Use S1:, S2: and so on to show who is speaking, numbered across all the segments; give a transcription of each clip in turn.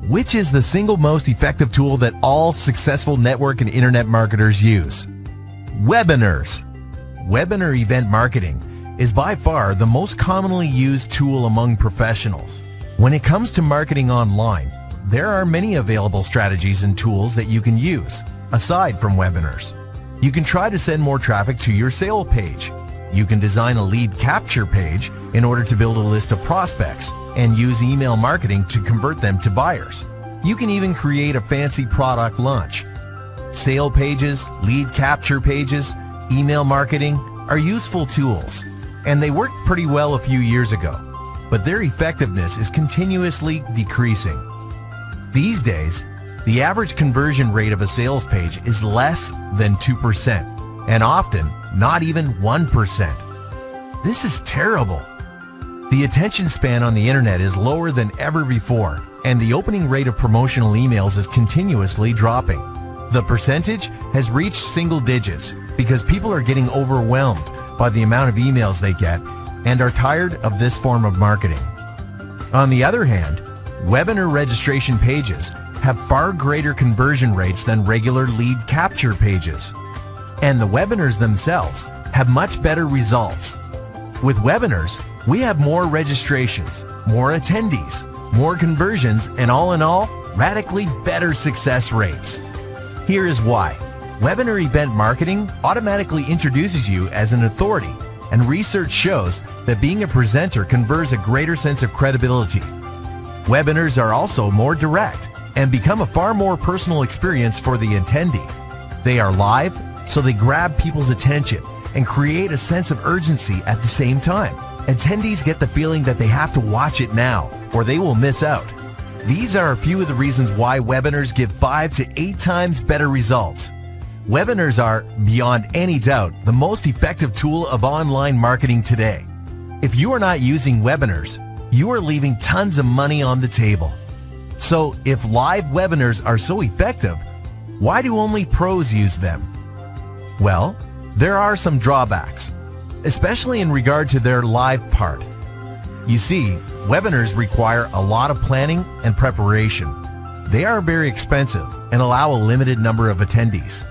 S1: Which is the single most effective tool that all successful network and internet marketers use? Webinars. Webinar event marketing is by far the most commonly used tool among professionals. When it comes to marketing online, there are many available strategies and tools that you can use, aside from webinars. You can try to send more traffic to your sale page. You can design a lead capture page in order to build a list of prospects and use email marketing to convert them to buyers. You can even create a fancy product launch. Sale pages, lead capture pages, email marketing are useful tools, and they worked pretty well a few years ago, but their effectiveness is continuously decreasing. These days, the average conversion rate of a sales page is less than 2%, and often not even 1%. This is terrible. The attention span on the internet is lower than ever before, and the opening rate of promotional emails is continuously dropping. The percentage has reached single digits because people are getting overwhelmed by the amount of emails they get and are tired of this form of marketing. On the other hand, webinar registration pages have far greater conversion rates than regular lead capture pages, and the webinars themselves have much better results. With webinars, we have more registrations, more attendees, more conversions, and all in all, radically better success rates. Here is why. Webinar event marketing automatically introduces you as an authority, and research shows that being a presenter confers a greater sense of credibility. Webinars are also more direct and become a far more personal experience for the attendee. They are live, so they grab people's attention and create a sense of urgency at the same time. Attendees get the feeling that they have to watch it now or they will miss out. These are a few of the reasons why webinars give 5 to 8 times better results. Webinars are, beyond any doubt, the most effective tool of online marketing today. If you are not using webinars, you are leaving tons of money on the table. So, if live webinars are so effective, why do only pros use them? Well, there are some drawbacks, especially in regard to their live part. You see, webinars require a lot of planning and preparation. They are very expensive and allow a limited number of attendees.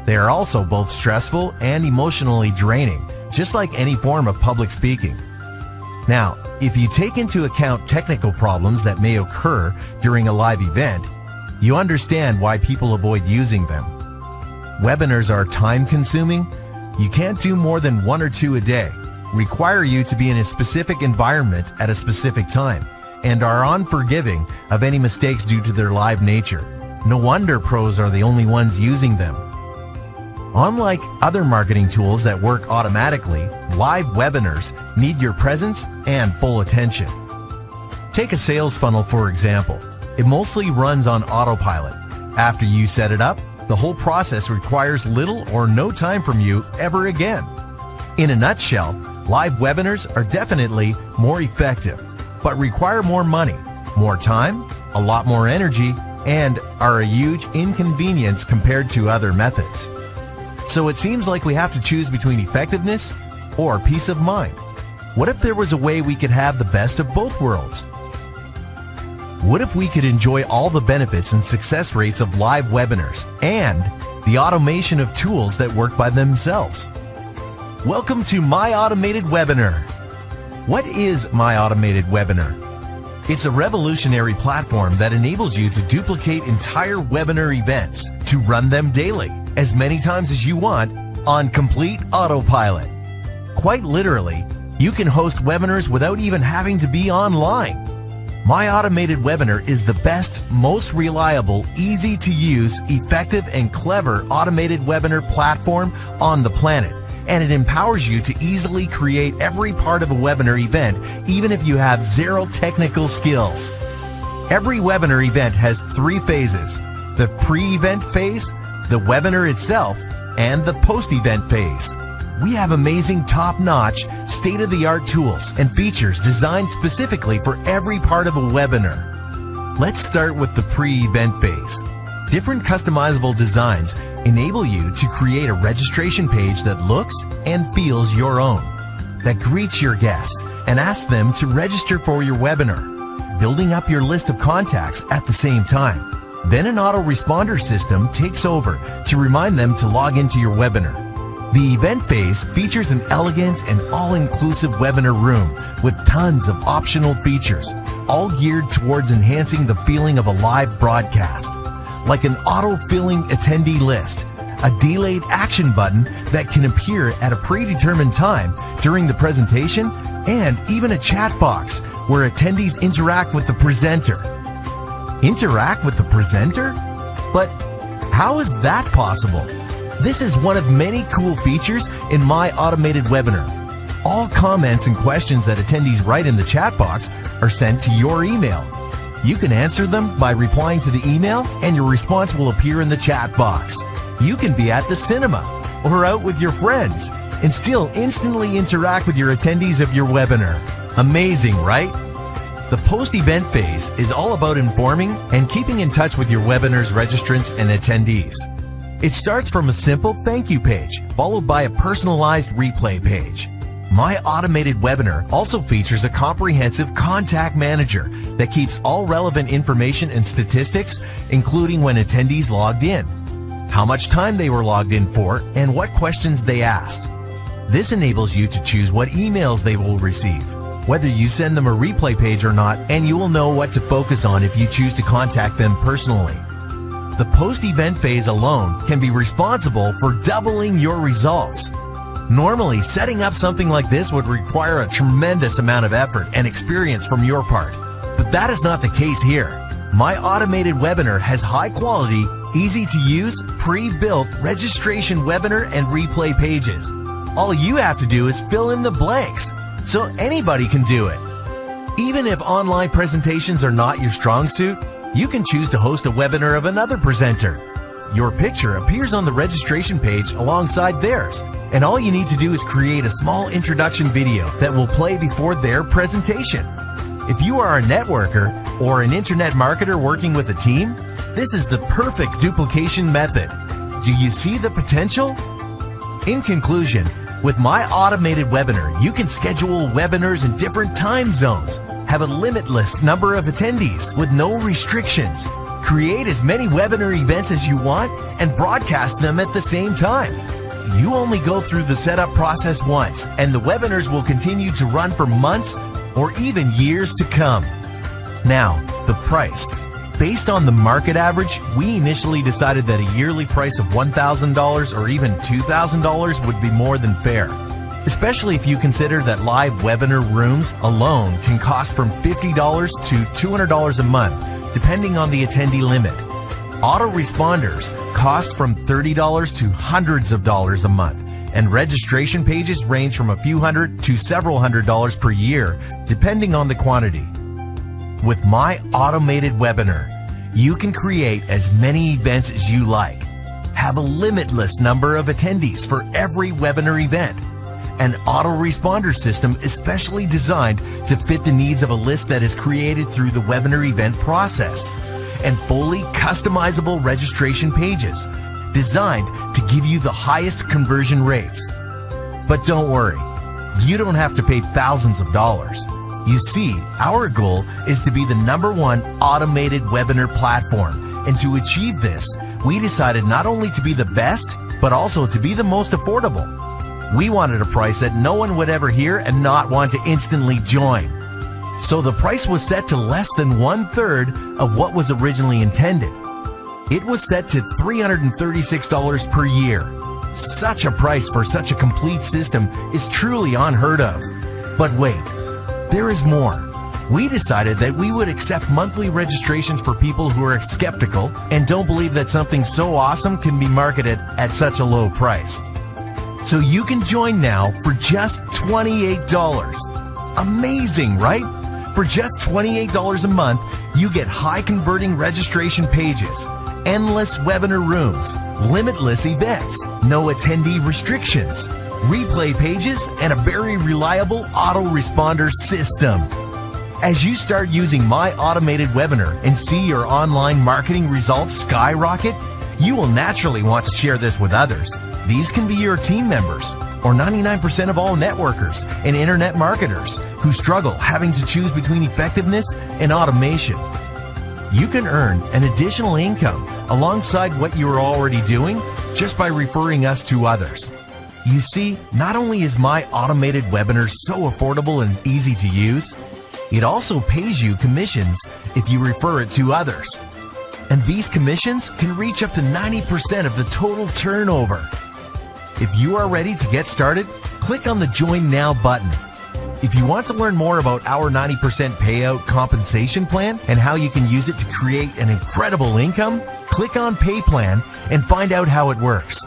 S1: They are also both stressful and emotionally draining, just like any form of public speaking. Now, if you take into account technical problems that may occur during a live event, you understand why people avoid using them. Webinars are time-consuming. You can't do more than 1 or 2 a day, require you to be in a specific environment at a specific time, and are unforgiving of any mistakes due to their live nature. No wonder pros are the only ones using them. Unlike other marketing tools that work automatically, live webinars need your presence and full attention. Take a sales funnel, for example. It mostly runs on autopilot. After you set it up, the whole process requires little or no time from you ever again. In a nutshell, live webinars are definitely more effective, but require more money, more time, a lot more energy, and are a huge inconvenience compared to other methods. So it seems like we have to choose between effectiveness or peace of mind. What if there was a way we could have the best of both worlds? What if we could enjoy all the benefits and success rates of live webinars and the automation of tools that work by themselves? Welcome to My Automated Webinar. What is My Automated Webinar? It's a revolutionary platform that enables you to duplicate entire webinar events, to run them daily, as many times as you want, on complete autopilot. Quite literally, you can host webinars without even having to be online. My Automated Webinar is the best, most reliable, easy to use, effective, and clever automated webinar platform on the planet, and it empowers you to easily create every part of a webinar event, even if you have zero technical skills. Every webinar event has 3 phases: the pre-event phase, the webinar itself, and the post-event phase. We have amazing top-notch, state-of-the-art tools and features designed specifically for every part of a webinar. Let's start with the pre-event phase. Different customizable designs enable you to create a registration page that looks and feels your own, that greets your guests and asks them to register for your webinar. building up your list of contacts at the same time. Then an autoresponder system takes over to remind them to log into your webinar. The event phase features an elegant and all-inclusive webinar room with tons of optional features, all geared towards enhancing the feeling of a live broadcast, like an auto-filling attendee list, a delayed action button that can appear at a predetermined time during the presentation, and even a chat box where attendees interact with the presenter. Interact with the presenter? But how is that possible? This is one of many cool features in My Automated Webinar. All comments and questions that attendees write in the chat box are sent to your email. You can answer them by replying to the email, and your response will appear in the chat box. You can be at the cinema or out with your friends and still instantly interact with your attendees of your webinar. Amazing, right? The post-event phase is all about informing and keeping in touch with your webinar's registrants and attendees. It starts from a simple thank you page, followed by a personalized replay page. My Automated Webinar also features a comprehensive contact manager that keeps all relevant information and statistics, including when attendees logged in, how much time they were logged in for, and what questions they asked. This enables you to choose what emails they will receive, whether you send them a replay page or not, and you will know what to focus on if you choose to contact them personally. The post-event phase alone can be responsible for doubling your results. Normally, setting up something like this would require a tremendous amount of effort and experience from your part, but that is not the case here. My Automated Webinar has high-quality, easy-to-use, pre-built registration webinar and replay pages. All you have to do is fill in the blanks, so anybody can do it. Even if online presentations are not your strong suit, you can choose to host a webinar of another presenter. Your picture appears on the registration page alongside theirs, and all you need to do is create a small introduction video that will play before their presentation. If you are a networker or an internet marketer working with a team, this is the perfect duplication method. Do you see the potential? In conclusion, with My Automated Webinar, you can schedule webinars in different time zones, have a limitless number of attendees with no restrictions, create as many webinar events as you want, and broadcast them at the same time. You only go through the setup process once, and the webinars will continue to run for months or even years to come. Now, the price. Based on the market average, we initially decided that a yearly price of $1,000 or even $2,000 would be more than fair, especially if you consider that live webinar rooms alone can cost from $50 to $200 a month, depending on the attendee limit. Autoresponders cost from $30 to hundreds of dollars a month, and registration pages range from a few hundred to several $100s per year, depending on the quantity. With My Automated Webinar, you can create as many events as you like, have a limitless number of attendees for every webinar event, an autoresponder system especially designed to fit the needs of a list that is created through the webinar event process, and fully customizable registration pages designed to give you the highest conversion rates. But don't worry, you don't have to pay thousands of dollars. You see, our goal is to be the #1 automated webinar platform, and to achieve this, we decided not only to be the best, but also to be the most affordable. We wanted a price that no one would ever hear and not want to instantly join. So the price was set to less than 1/3 of what was originally intended. It was set to $336 per year. Such a price for such a complete system is truly unheard of. But wait, there is more. We decided that we would accept monthly registrations for people who are skeptical and don't believe that something so awesome can be marketed at such a low price. So you can join now for just $28. Amazing, right? For just $28 a month, you get high converting registration pages, endless webinar rooms, limitless events, no attendee restrictions, replay pages, and a very reliable autoresponder system. As you start using My Automated Webinar and see your online marketing results skyrocket, You will naturally want to share this with others. These can be your team members, or 99% of all networkers and internet marketers who struggle having to choose between effectiveness and automation. You can earn an additional income alongside what you are already doing just by referring us to others. You see, not only is my automated webinar so affordable and easy to use, it also pays you commissions if you refer it to others. And these commissions can reach up to 90% of the total turnover. If you are ready to get started, click on the Join Now button. If you want to learn more about our 90% payout compensation plan and how you can use it to create an incredible income, click on Pay Plan and find out how it works.